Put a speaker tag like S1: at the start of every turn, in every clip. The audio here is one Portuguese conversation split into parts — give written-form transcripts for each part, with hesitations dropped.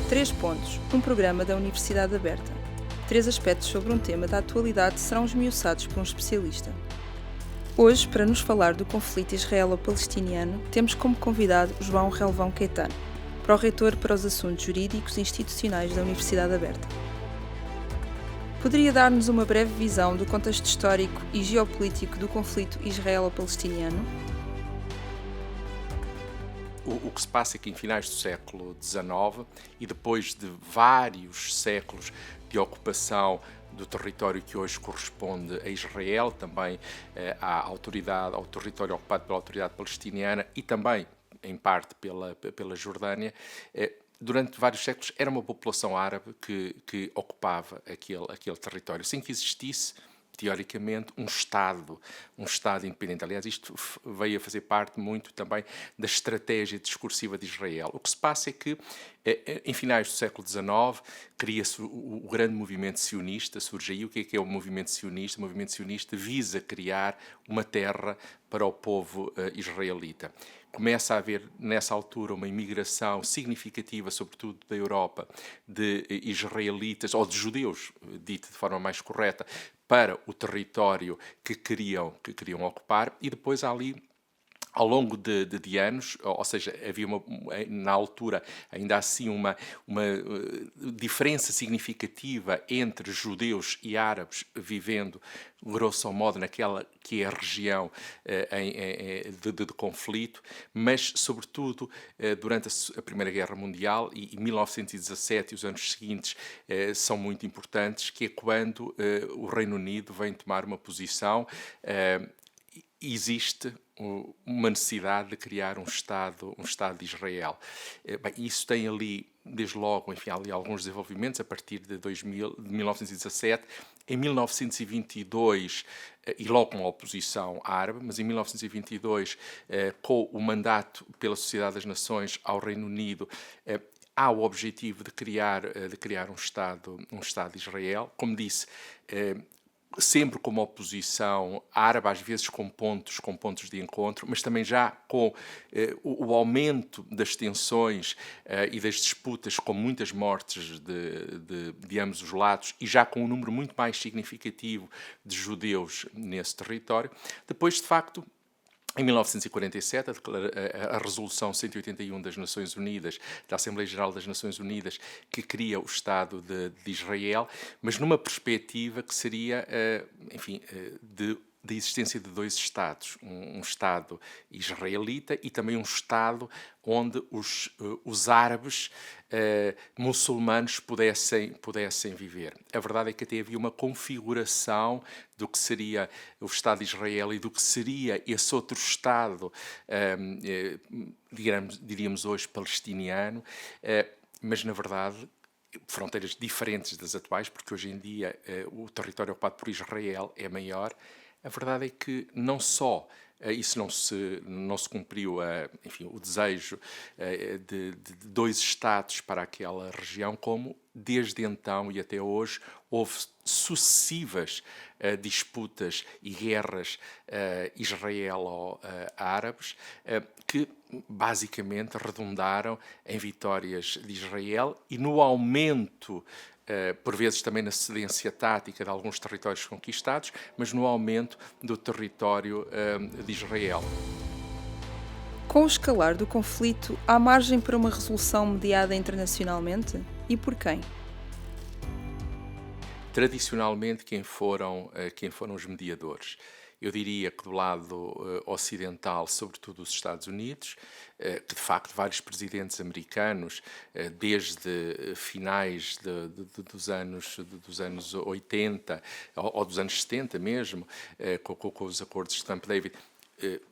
S1: 3 pontos, um programa da Universidade Aberta. 3 aspectos sobre um tema da atualidade serão esmiuçados por um especialista. Hoje, para nos falar do conflito israelo-palestiniano, temos como convidado João Relvão Caetano, pró-reitor para os assuntos jurídicos e institucionais da Universidade Aberta. Poderia dar-nos uma breve visão do contexto histórico e geopolítico do conflito israelo-palestiniano?
S2: O que se passa é que em finais do século XIX e depois de vários séculos de ocupação do território que hoje corresponde a Israel, também ao território ocupado pela autoridade palestiniana e também, em parte, pela Jordânia, durante vários séculos era uma população árabe que ocupava aquele território, sem que existisse, teoricamente, um Estado independente. Aliás, isto veio a fazer parte muito também da estratégia discursiva de Israel. O que se passa é que, em finais do século XIX, cria-se o grande movimento sionista, surge aí. O que é o movimento sionista? O movimento sionista visa criar uma terra para o povo israelita. Começa a haver, nessa altura, uma imigração significativa, sobretudo da Europa, de israelitas, ou de judeus, dito de forma mais correta, para o território que queriam ocupar, e depois há ali, ao longo de anos, ou seja, havia na altura ainda assim uma diferença significativa entre judeus e árabes vivendo, grosso modo, naquela que é a região de conflito, mas, sobretudo, durante a Primeira Guerra Mundial e 1917 e os anos seguintes são muito importantes, que é quando o Reino Unido vem tomar uma posição. Existe uma necessidade de criar um Estado de Israel. Bem, isso tem ali, desde logo, enfim, há ali alguns desenvolvimentos a partir de 1917. Em 1922, e logo com a oposição árabe, mas em 1922, com o mandato pela Sociedade das Nações ao Reino Unido, há o objetivo de criar um Estado de Israel. Como disse, sempre como oposição árabe, às vezes com pontos de encontro, mas também já com o aumento das tensões e das disputas, com muitas mortes de ambos os lados e já com um número muito mais significativo de judeus nesse território. Depois, de facto, em 1947, a Resolução 181 das Nações Unidas, da Assembleia Geral das Nações Unidas, que cria o Estado de Israel, mas numa perspectiva que seria, enfim, da existência de dois Estados, um Estado israelita e também um Estado onde os árabes muçulmanos pudessem viver. A verdade é que até havia uma configuração do que seria o Estado de Israel e do que seria esse outro Estado, diríamos hoje, palestiniano, mas, na verdade, fronteiras diferentes das atuais, porque hoje em dia o território ocupado por Israel é maior. A verdade é que não só isso não se cumpriu, enfim, o desejo de dois Estados para aquela região, como desde então e até hoje houve sucessivas disputas e guerras israelo-árabes que basicamente redundaram em vitórias de Israel e no aumento, por vezes também na cedência tática de alguns territórios conquistados, mas no aumento do território de Israel.
S1: Com o escalar do conflito, há margem para uma resolução mediada internacionalmente? E por quem?
S2: Tradicionalmente, quem foram os mediadores? Eu diria que do lado ocidental, sobretudo os Estados Unidos, que de facto vários presidentes americanos, desde finais dos anos 80 ou dos anos 70 mesmo, com os acordos de Camp David,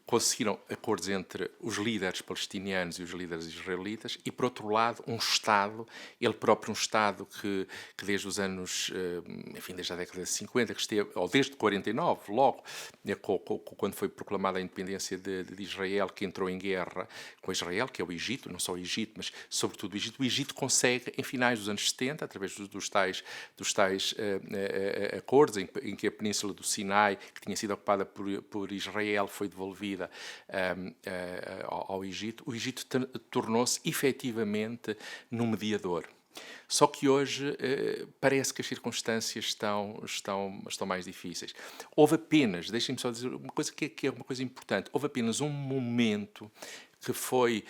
S2: conseguiram acordos entre os líderes palestinianos e os líderes israelitas e, por outro lado, um Estado, ele próprio um Estado que desde os anos, enfim, desde a década de 50, que esteve, ou desde 49, logo, quando foi proclamada a independência de Israel, que entrou em guerra com Israel, que é o Egito, não só o Egito, mas sobretudo o Egito consegue, em finais dos anos 70, através dos tais acordos, em que a península do Sinai, que tinha sido ocupada por Israel, foi devolvida ao Egito, o Egito tornou-se efetivamente num mediador. Só que hoje parece que as circunstâncias estão mais difíceis. Houve apenas, deixem-me só dizer uma coisa que é uma coisa importante, houve apenas um momento que foi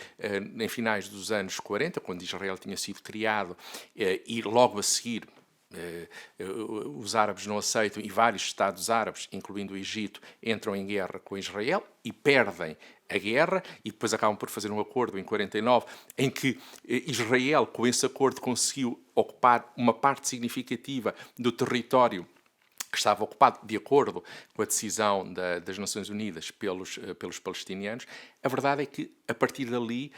S2: em finais dos anos 40, quando Israel tinha sido criado, e logo a seguir os árabes não aceitam e vários Estados árabes, incluindo o Egito, entram em guerra com Israel e perdem a guerra e depois acabam por fazer um acordo em 49 em que Israel, com esse acordo, conseguiu ocupar uma parte significativa do território que estava ocupado de acordo com a decisão das Nações Unidas pelos palestinianos. A verdade é que, a partir dali,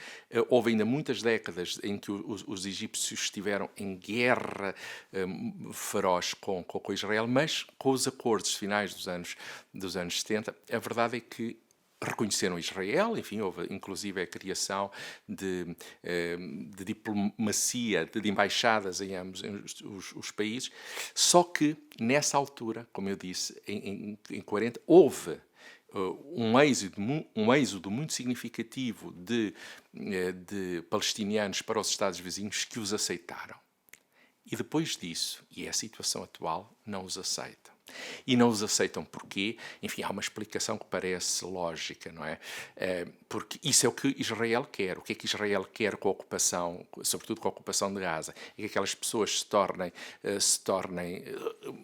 S2: houve ainda muitas décadas em que os egípcios estiveram em guerra feroz com Israel, mas com os acordos finais dos anos 70, a verdade é que reconheceram Israel, enfim, houve inclusive a criação de diplomacia, de embaixadas em ambos os países, só que nessa altura, como eu disse, em 40, houve um êxodo muito significativo de palestinianos para os Estados vizinhos que os aceitaram. E depois disso, e é a situação atual, não os aceitam. E não os aceitam porque, enfim, há uma explicação que parece lógica, não é? Porque isso é o que Israel quer. O que é que Israel quer com a ocupação, sobretudo com a ocupação de Gaza? É que aquelas pessoas se tornem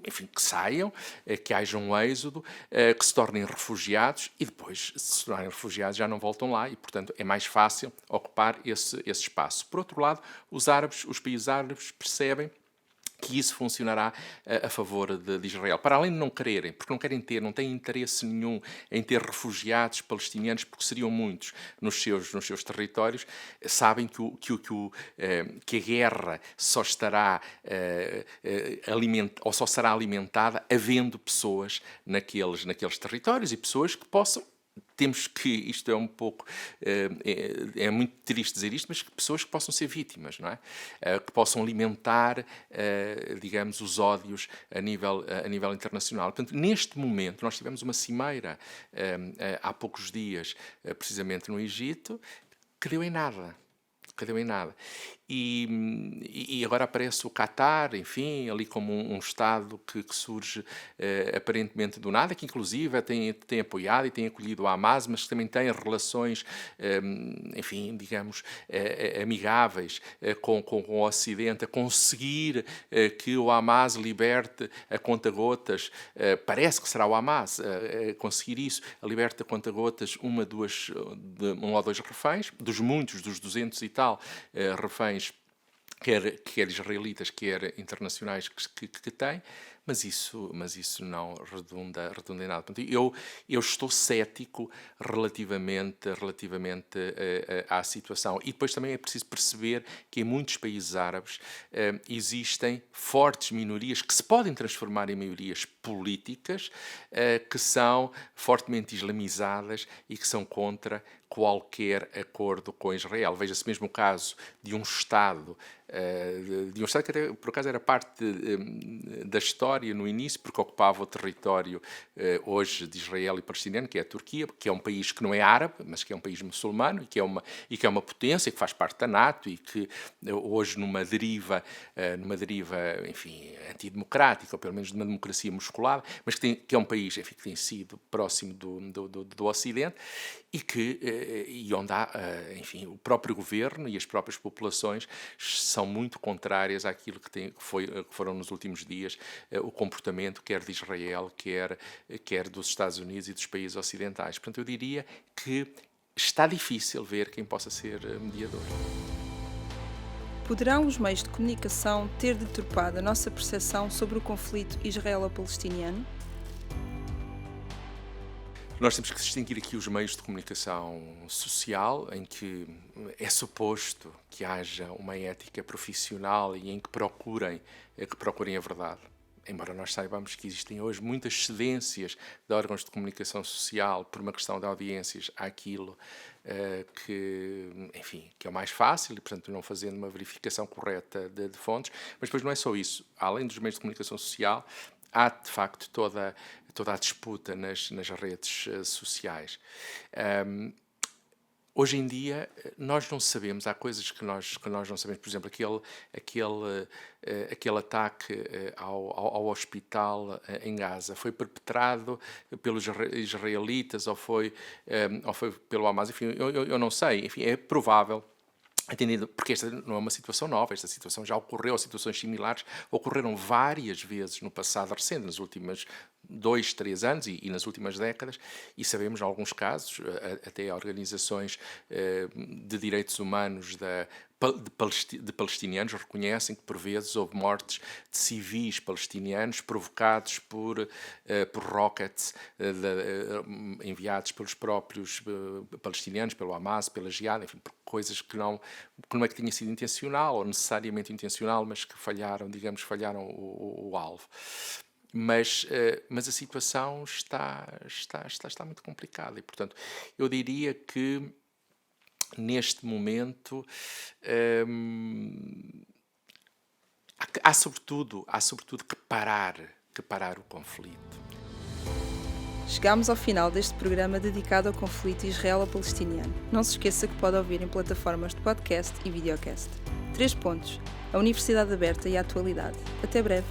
S2: enfim, que saiam, que haja um êxodo, que se tornem refugiados e depois, se se tornarem refugiados, já não voltam lá e, portanto, é mais fácil ocupar esse espaço. Por outro lado, os países árabes percebem que isso funcionará a favor de Israel. Para além de não quererem, porque não têm interesse nenhum em ter refugiados palestinianos, porque seriam muitos nos seus territórios, sabem que a guerra só estará ou só será alimentada havendo pessoas naqueles territórios e pessoas que possam. Temos que, isto é um pouco, é muito triste dizer isto, mas que pessoas que possam ser vítimas, não é? Que possam alimentar, digamos, os ódios a nível internacional. Portanto, neste momento, nós tivemos uma cimeira há poucos dias, precisamente no Egito, que deu em nada. E agora aparece o Qatar, enfim, ali como um Estado que surge aparentemente do nada, que inclusive tem apoiado e tem acolhido o Hamas, mas que também tem relações, enfim, digamos, amigáveis com o Ocidente, a conseguir que o Hamas liberte a conta-gotas, parece que será o Hamas a conseguir isso, liberte a conta-gotas um ou dois reféns, dos muitos, dos 200 e tal reféns, quer israelitas, quer internacionais que tem, mas isso não redunda em nada. Portanto, eu estou cético relativamente à situação. E depois também é preciso perceber que em muitos países árabes existem fortes minorias que se podem transformar em maiorias políticas, que são fortemente islamizadas e que são contra qualquer acordo com Israel. Veja-se mesmo o caso de um Estado que até, por acaso, era parte da história no início, porque ocupava o território hoje de Israel e palestiniano, que é a Turquia, que é um país que não é árabe, mas que é um país muçulmano e que é uma potência, que faz parte da NATO e que hoje numa deriva, enfim, antidemocrática, ou pelo menos de uma democracia musculada, mas que é um país, enfim, que tem sido próximo do Ocidente e onde há, enfim, o próprio governo e as próprias populações são muito contrárias àquilo que foram nos últimos dias o comportamento quer de Israel, quer dos Estados Unidos e dos países ocidentais. Portanto, eu diria que está difícil ver quem possa ser mediador.
S1: Poderão os meios de comunicação ter deturpado a nossa percepção sobre o conflito israelo-palestiniano?
S2: Nós temos que distinguir aqui os meios de comunicação social, em que é suposto que haja uma ética profissional e em que procurem a verdade. Embora nós saibamos que existem hoje muitas cedências de órgãos de comunicação social por uma questão de audiências àquilo enfim, que é o mais fácil e, portanto, não fazendo uma verificação correta de fontes. Mas depois não é só isso. Além dos meios de comunicação social, há, de facto, toda a disputa nas redes sociais. Hoje em dia, nós não sabemos, há coisas que nós não sabemos. Por exemplo, aquele ataque ao hospital em Gaza foi perpetrado pelos israelitas ou foi pelo Hamas? Enfim, eu não sei. Enfim, é provável. Entendido, porque esta não é uma situação nova, esta situação já ocorreu, situações similares ocorreram várias vezes no passado recente, nos últimos 2, 3 anos e nas últimas décadas, e sabemos, em alguns casos, até organizações de direitos humanos de palestinianos reconhecem que, por vezes, houve mortes de civis palestinianos provocados por rockets enviados pelos próprios palestinianos, pelo Hamas, pela Jihad, enfim, por coisas que não é que tenha sido intencional ou necessariamente intencional, mas que falharam o alvo. Mas a situação está muito complicada e, portanto, eu diria que neste momento há sobretudo que parar o conflito.
S1: Chegamos ao final deste programa dedicado ao conflito israelo-palestiniano. Não se esqueça que pode ouvir em plataformas de podcast e videocast. 3 pontos: a Universidade Aberta e a atualidade. Até breve.